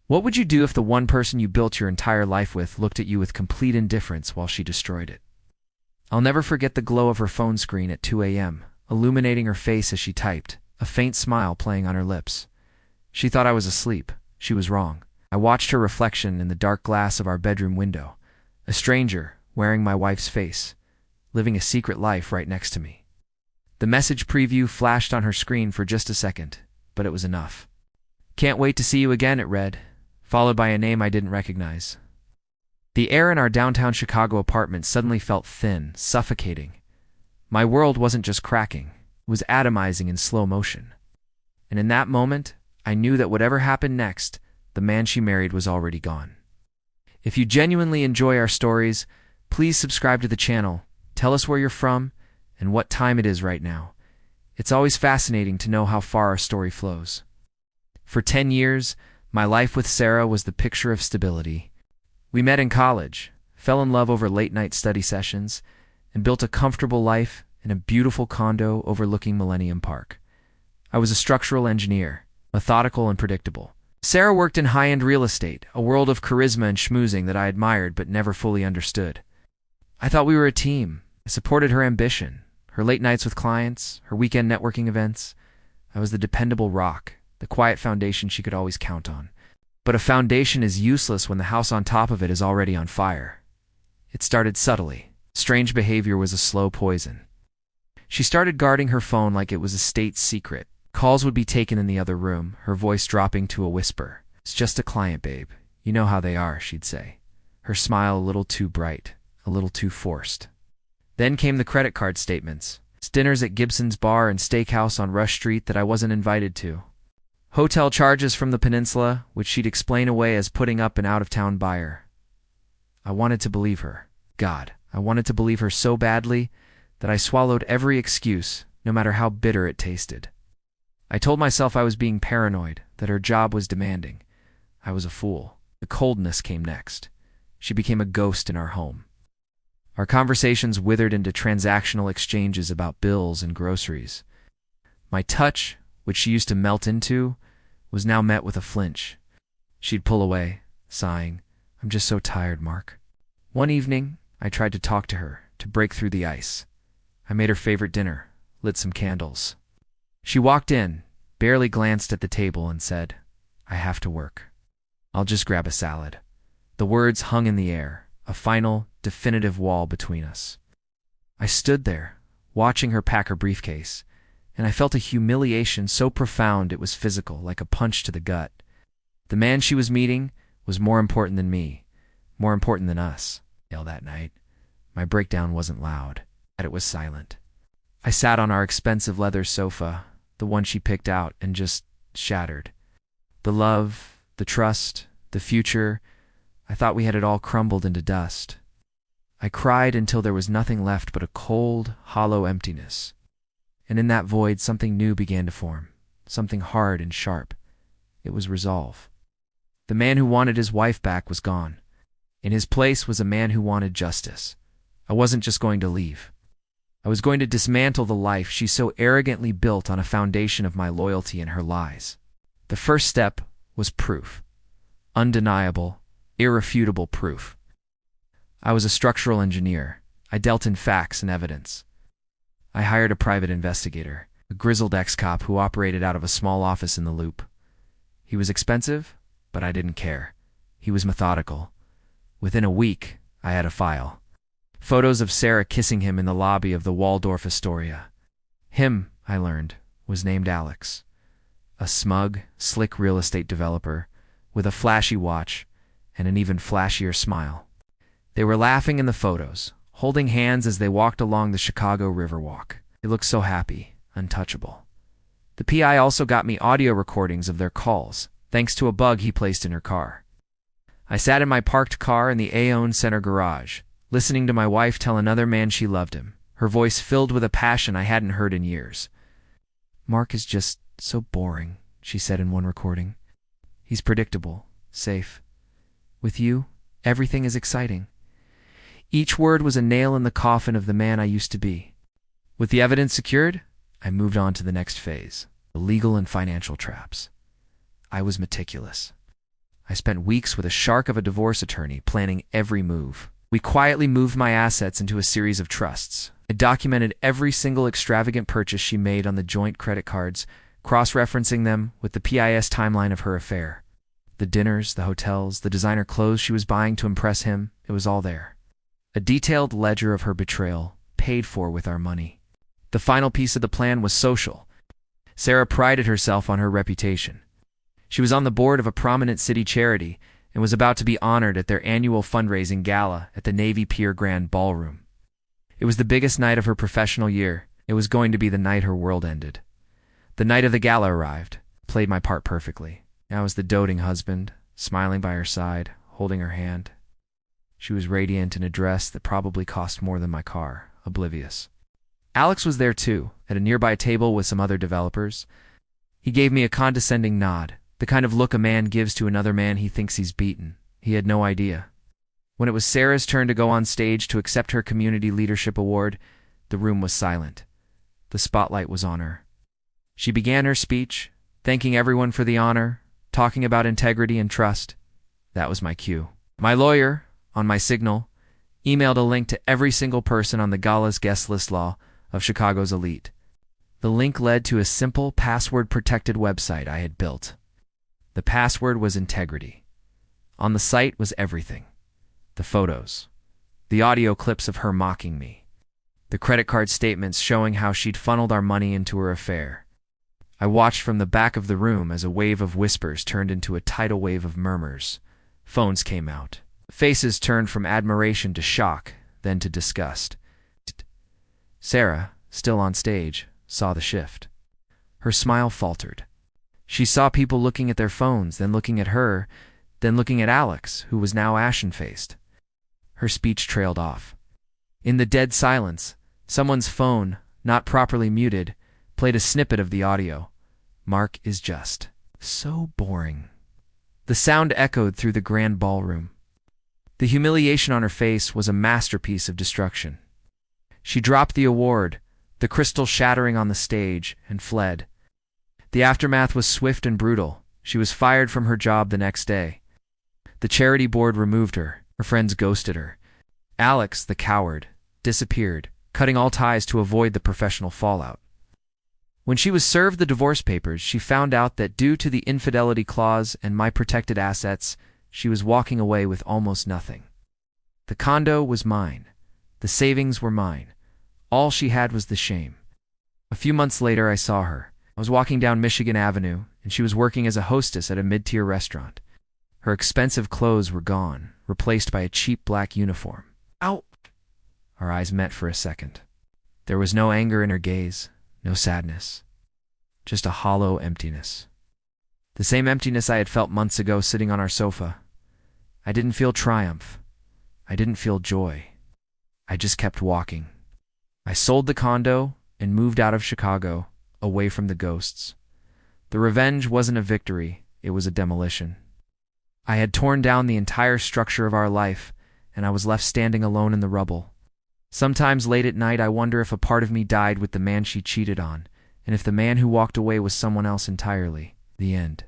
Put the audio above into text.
What would you do if the one person you built your entire life with looked at you with complete indifference while she destroyed it? I'll never forget the glow of her phone screen at 2 a.m., illuminating her face as she typed, a faint smile playing on her lips. She thought I was asleep. She was wrong. I watched her reflection in the dark glass of our bedroom window, a stranger wearing my wife's face, living a secret life right next to me. The message preview flashed on her screen for just a second, but it was enough. "Can't wait to see you again," it read, followed by a name I didn't recognize. The air in our downtown Chicago apartment suddenly felt thin, suffocating. My world wasn't just cracking, it was atomizing in slow motion. And in that moment, I knew that whatever happened next, the man she married was already gone. If you genuinely enjoy our stories, please subscribe to the channel, tell us where you're from, and what time it is right now. It's always fascinating to know how far our story flows. For 10 years, my life with Sarah was the picture of stability. We met in college, fell in love over late-night study sessions, and built a comfortable life in a beautiful condo overlooking Millennium Park. I was a structural engineer, methodical and predictable. Sarah worked in high-end real estate, a world of charisma and schmoozing that I admired but never fully understood. I thought we were a team. I supported her ambition, her late nights with clients, her weekend networking events. I was the dependable rock, the quiet foundation she could always count on. But a foundation is useless when the house on top of it is already on fire. It started subtly. Strange behavior was a slow poison. She started guarding her phone like it was a state secret. Calls would be taken in the other room, her voice dropping to a whisper. "It's just a client, babe. You know how they are," she'd say. Her smile a little too bright, a little too forced. Then came the credit card statements. Dinners at Gibson's Bar and Steakhouse on Rush Street that I wasn't invited to. Hotel charges from the peninsula, which she'd explain away as putting up an out-of-town buyer. I wanted to believe her. God, I wanted to believe her so badly that I swallowed every excuse, no matter how bitter it tasted. I told myself I was being paranoid, that her job was demanding. I was a fool. The coldness came next. She became a ghost in our home. Our conversations withered into transactional exchanges about bills and groceries. My touch, which she used to melt into, was now met with a flinch. She'd pull away, sighing, "I'm just so tired, Mark." One evening, I tried to talk to her, to break through the ice. I made her favorite dinner, lit some candles. She walked in, barely glanced at the table, and said, "I have to work. I'll just grab a salad." The words hung in the air, a final, definitive wall between us. I stood there, watching her pack her briefcase, and I felt a humiliation so profound it was physical, like a punch to the gut. The man she was meeting was more important than me, more important than us. That night, my breakdown wasn't loud, yet it was silent. I sat on our expensive leather sofa, the one she picked out, and just shattered. The love, the trust, the future, I thought we had it all crumbled into dust. I cried until there was nothing left but a cold, hollow emptiness. And in that void, something new began to form, something hard and sharp. It was resolve. The man who wanted his wife back was gone. In his place was a man who wanted justice. I wasn't just going to leave. I was going to dismantle the life she so arrogantly built on a foundation of my loyalty and her lies. The first step was proof. Undeniable, irrefutable proof. I was a structural engineer. I dealt in facts and evidence. I hired a private investigator, a grizzled ex-cop who operated out of a small office in the Loop. He was expensive, but I didn't care. He was methodical. Within a week, I had a file. Photos of Sarah kissing him in the lobby of the Waldorf Astoria. Him, I learned, was named Alex. A smug, slick real estate developer with a flashy watch and an even flashier smile. They were laughing in the photos, holding hands as they walked along the Chicago Riverwalk. They looked so happy, untouchable. The PI also got me audio recordings of their calls, thanks to a bug he placed in her car. I sat in my parked car in the Aon Center garage, listening to my wife tell another man she loved him, her voice filled with a passion I hadn't heard in years. "Mark is just so boring," she said in one recording. "He's predictable, safe. With you, everything is exciting." Each word was a nail in the coffin of the man I used to be. With the evidence secured, I moved on to the next phase, the legal and financial traps. I was meticulous. I spent weeks with a shark of a divorce attorney planning every move. We quietly moved my assets into a series of trusts. I documented every single extravagant purchase she made on the joint credit cards, cross-referencing them with the PIS timeline of her affair. The dinners, the hotels, the designer clothes she was buying to impress him, it was all there. A detailed ledger of her betrayal, paid for with our money. The final piece of the plan was social. Sarah prided herself on her reputation. She was on the board of a prominent city charity and was about to be honored at their annual fundraising gala at the Navy Pier Grand Ballroom. It was the biggest night of her professional year. It was going to be the night her world ended. The night of the gala arrived. Played my part perfectly. I was the doting husband, smiling by her side, holding her hand. She was radiant in a dress that probably cost more than my car, oblivious. Alex was there too, at a nearby table with some other developers. He gave me a condescending nod, the kind of look a man gives to another man he thinks he's beaten. He had no idea. When it was Sarah's turn to go on stage to accept her Community Leadership Award, the room was silent. The spotlight was on her. She began her speech, thanking everyone for the honor, talking about integrity and trust. That was my cue. My lawyer, on my signal, emailed a link to every single person on the gala's guest list law of Chicago's elite. The link led to a simple, password-protected website I had built. The password was integrity. On the site was everything. The photos. The audio clips of her mocking me. The credit card statements showing how she'd funneled our money into her affair. I watched from the back of the room as a wave of whispers turned into a tidal wave of murmurs. Phones came out. Faces turned from admiration to shock, then to disgust. Sarah, still on stage, saw the shift. Her smile faltered. She saw people looking at their phones, then looking at her, then looking at Alex, who was now ashen-faced. Her speech trailed off. In the dead silence, someone's phone, not properly muted, played a snippet of the audio. Mark is just so boring. The sound echoed through the grand ballroom. The humiliation on her face was a masterpiece of destruction. She dropped the award, the crystal shattering on the stage, and fled. The aftermath was swift and brutal. She was fired from her job the next day. The charity board removed her. Her friends ghosted her. Alex, the coward, disappeared, cutting all ties to avoid the professional fallout. When she was served the divorce papers, she found out that due to the infidelity clause and my protected assets, she was walking away with almost nothing. The condo was mine. The savings were mine. All she had was the shame. A few months later, I saw her. I was walking down Michigan Avenue, and she was working as a hostess at a mid-tier restaurant. Her expensive clothes were gone, replaced by a cheap black uniform. Ow! Our eyes met for a second. There was no anger in her gaze, no sadness. Just a hollow emptiness. The same emptiness I had felt months ago sitting on our sofa. I didn't feel triumph. I didn't feel joy. I just kept walking. I sold the condo and moved out of Chicago, away from the ghosts. The revenge wasn't a victory, it was a demolition. I had torn down the entire structure of our life, and I was left standing alone in the rubble. Sometimes late at night I wonder if a part of me died with the man she cheated on, and if the man who walked away was someone else entirely. The end.